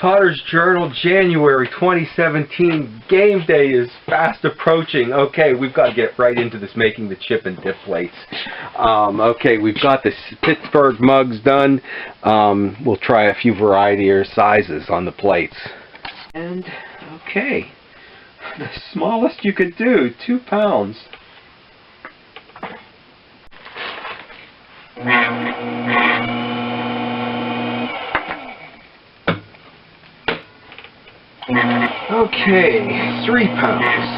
Potter's Journal, January 2017. Game day is fast approaching. Okay, we've got to get right into this making the chip and dip plates. Okay, we've got the Pittsburgh mugs done. We'll try a few variety or sizes on the plates. And, okay, the smallest you could do, 2 pounds. Okay, 3 pounds.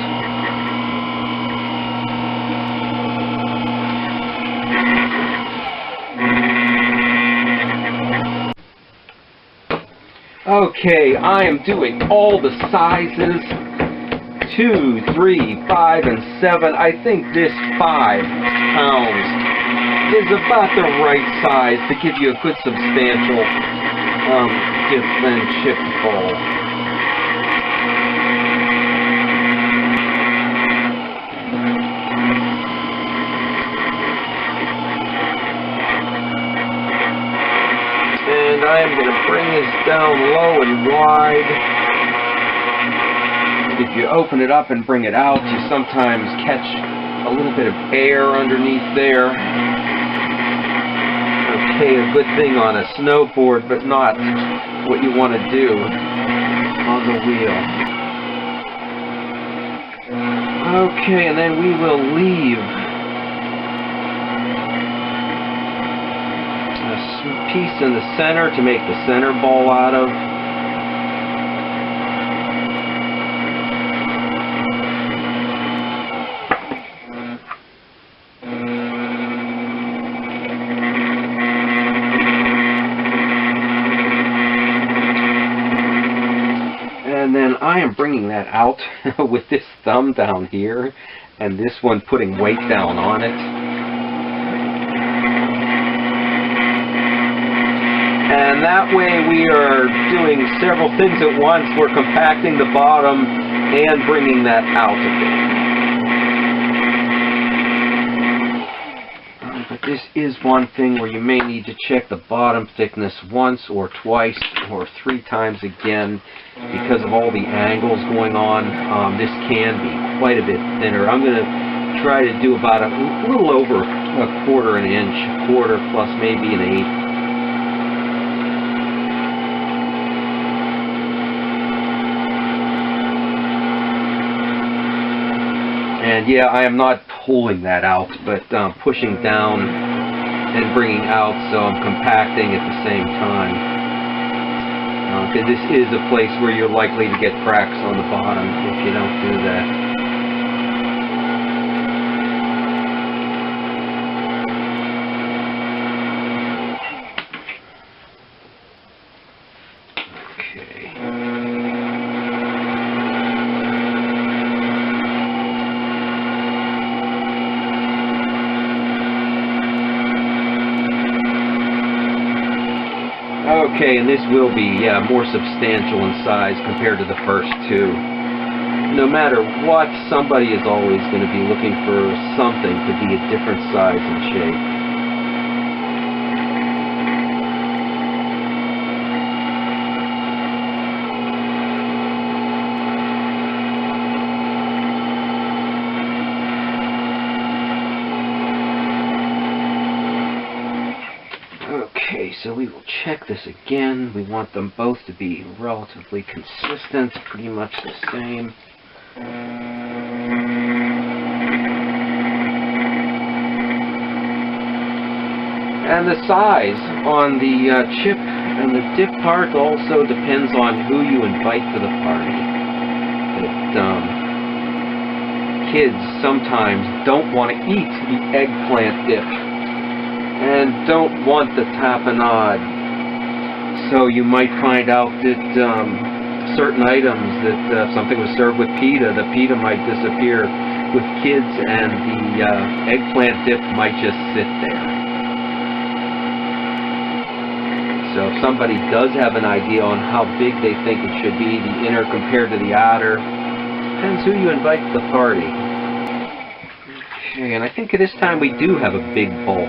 Okay, I am doing all the sizes, 2, 3, 5, and 7. I think this 5 pounds is about the right size to give you a good substantial dip and chip bowl. And I am going to bring this down low and wide. If you open it up and bring it out, you sometimes catch a little bit of air underneath there. Okay, a good thing on a snowboard, but not what you want to do on the wheel. Okay, and then we will leave a piece in the center to make the center ball out of. And then I am bringing that out with this thumb down here and this one putting weight down on it. And that way we are doing several things at once. We're compacting the bottom and bringing that out a bit. But this is one thing where you may need to check the bottom thickness once or twice or 3 times again because of all the angles going on. This can be quite a bit thinner. I'm going to try to do about a little over a 1/4 inch, quarter plus maybe an 1/8. And yeah, I am not pulling that out, but pushing down and bringing out, so I'm compacting at the same time. Because this is a place where you're likely to get cracks on the bottom if you don't do that. Okay, and this will be more substantial in size compared to the first 2. No matter what, somebody is always going to be looking for something to be a different size and shape. Okay, so we will check this again. We want them both to be relatively consistent, pretty much the same. And the size on the chip and the dip part also depends on who you invite to the party. Kids sometimes don't want to eat the eggplant dip and don't want the tapenade. So you might find out that certain items, that if something was served with pita, the pita might disappear with kids and the eggplant dip might just sit there. So if somebody does have an idea on how big they think it should be, the inner compared to the outer, depends who you invite to the party. Okay, and I think at this time we do have a big bowl.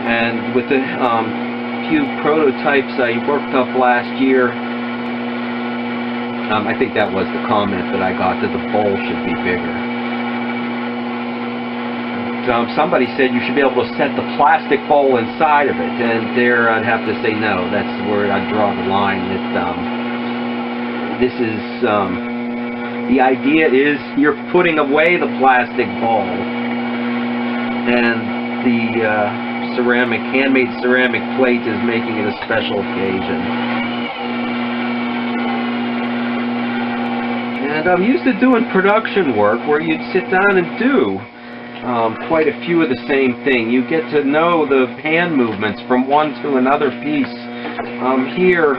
And with the few prototypes I worked up last year, I think that was the comment that I got, that the bowl should be bigger. Somebody said you should be able to set the plastic bowl inside of it, and there I'd have to say no. That's where I'd draw the line. That this is the idea is you're putting away the plastic bowl, and the handmade ceramic plate is making it a special occasion. And I'm used to doing production work where you'd sit down and do quite a few of the same thing. You get to know the hand movements from one to another piece. Here,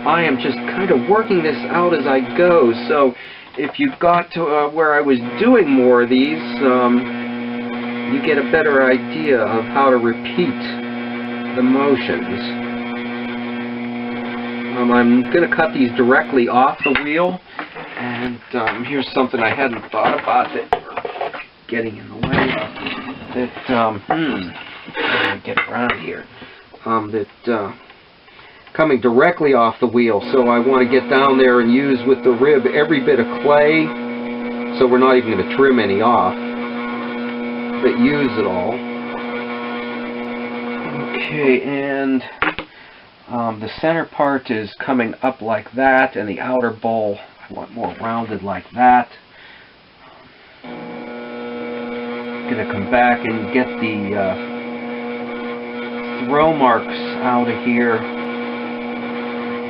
I am just kind of working this out as I go. So if you got to where I was doing more of these, you get a better idea of how to repeat the motions. I'm going to cut these directly off the wheel, and here's something I hadn't thought about that getting in the way. That get around here. Coming directly off the wheel, so I want to get down there and use with the rib every bit of clay, so we're not even going to trim any off, but use it all. Okay, and the center part is coming up like that, and the outer bowl I want more rounded like that. I'm going to come back and get the throw marks out of here.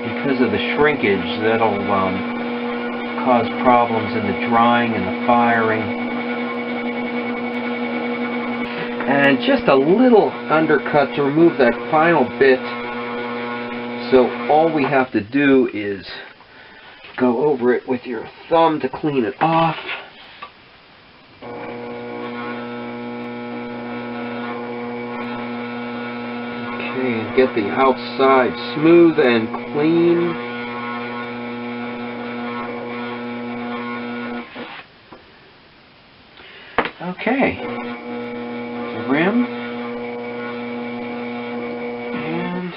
Because of the shrinkage, that'll cause problems in the drying and the firing. And just a little undercut to remove that final bit. So all we have to do is go over it with your thumb to clean it off. And get the outside smooth and clean. Okay, the rim, and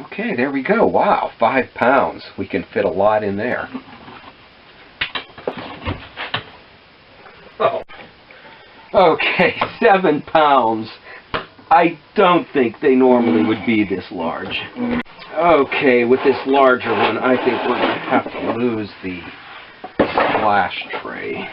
okay, there we go. Wow, 5 pounds. We can fit a lot in there. Oh, okay, 7 pounds. I don't think they normally would be this large. Okay, with this larger one, I think we're going to have to lose the splash tray.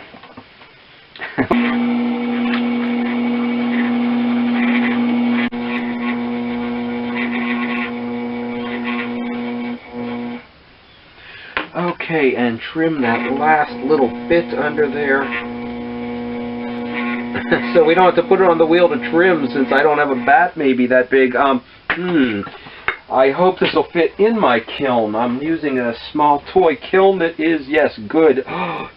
Okay, and trim that last little bit under there. So we don't have to put it on the wheel to trim, since I don't have a bat maybe that big. I hope this will fit in my kiln. I'm using a small toy kiln that is, yes, good.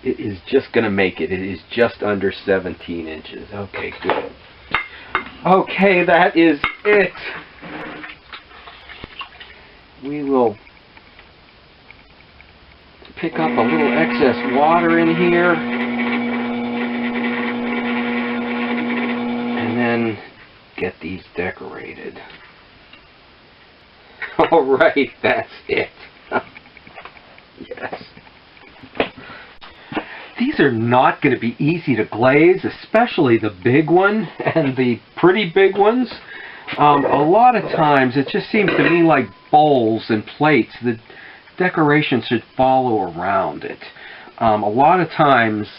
It is just going to make it. It is just under 17 inches. Okay, good. Okay, that is it. We will pick up a little excess water in here. And then get these decorated. Alright, that's it. Yes. These are not going to be easy to glaze, especially the big one and the pretty big ones. A lot of times it just seems to me like bowls and plates. The decoration should follow around it. A lot of times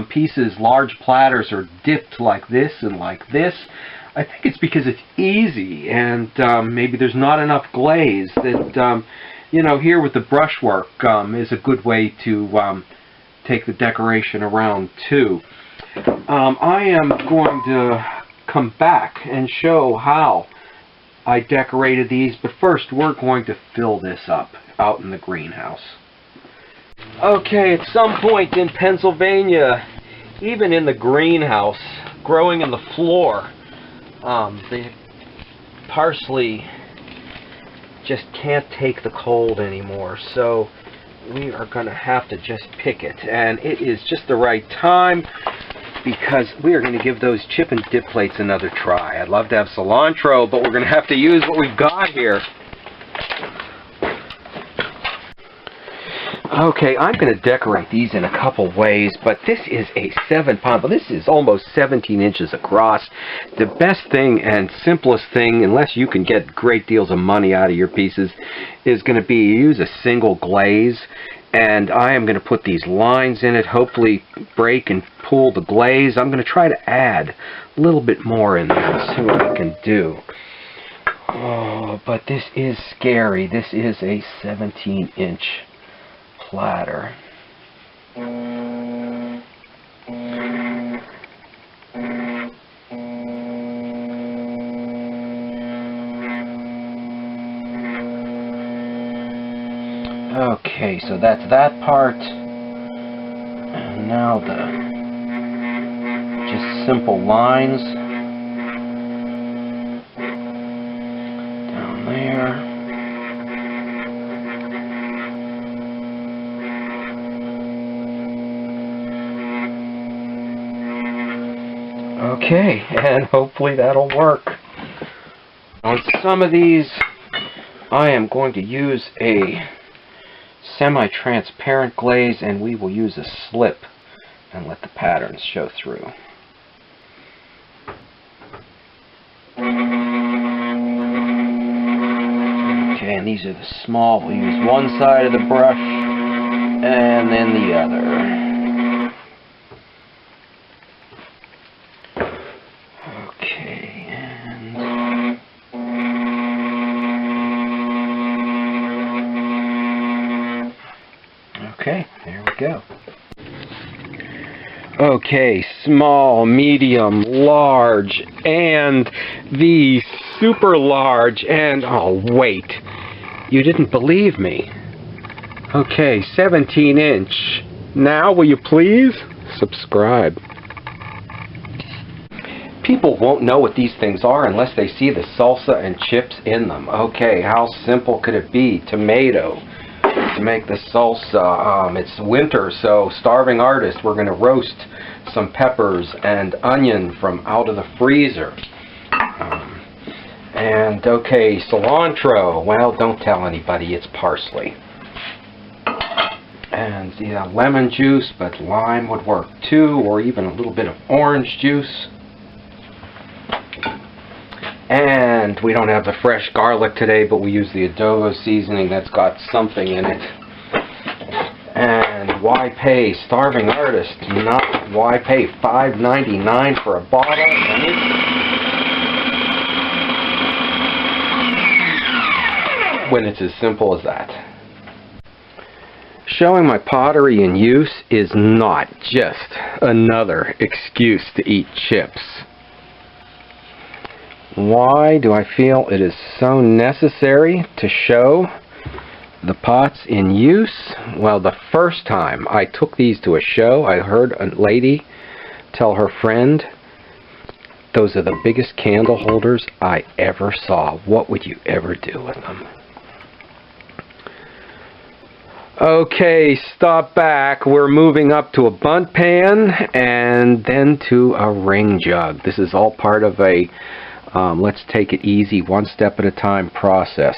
pieces, large platters, are dipped like this and like this. I think it's because it's easy, and maybe there's not enough glaze. That you know, here with the brushwork is a good way to take the decoration around too. I am going to come back and show how I decorated these, but first we're going to fill this up out in the greenhouse. Okay, at some point in Pennsylvania, even in the greenhouse, growing in the floor, the parsley just can't take the cold anymore, so we are going to have to just pick it. And it is just the right time, because we are going to give those chip and dip plates another try. I'd love to have cilantro, but we're going to have to use what we've got here. Okay, I'm going to decorate these in a couple ways, but this is a 7-pound, but this is almost 17 inches across. The best thing and simplest thing, unless you can get great deals of money out of your pieces, is going to be use a single glaze. And I am going to put these lines in it, hopefully break and pull the glaze. I'm going to try to add a little bit more in there and see what I can do. Oh, but this is scary. This is a 17-inch platter. Okay, so that's that part. And now the just simple lines down there. Okay, and hopefully that'll work. On some of these, I am going to use a semi-transparent glaze, and we will use a slip and let the patterns show through. Okay, and these are the small. We'll use one side of the brush and then the other. Okay, and okay, there we go. Okay, small, medium, large, and the super large, and oh wait, you didn't believe me. Okay, 17-inch. Now will you please subscribe? People won't know what these things are unless they see the salsa and chips in them. Okay, how simple could it be? Tomato. To make the salsa, it's winter, so starving artist, we're going to roast some peppers and onion from out of the freezer. And okay, cilantro, well, don't tell anybody, it's parsley. And yeah, lemon juice, but lime would work too, or even a little bit of orange juice. And we don't have the fresh garlic today, but we use the adobo seasoning that's got something in it. And why pay starving artist? Not why pay $5.99 for a bottle? When it's as simple as that. Showing my pottery in use is not just another excuse to eat chips. Why do I feel it is so necessary to show the pots in use? Well, the first time I took these to a show, I heard a lady tell her friend, those are the biggest candle holders I ever saw. What would you ever do with them? Okay, stop back. We're moving up to a bundt pan and then to a ring jug. This is all part of a let's take it easy, one step at a time process.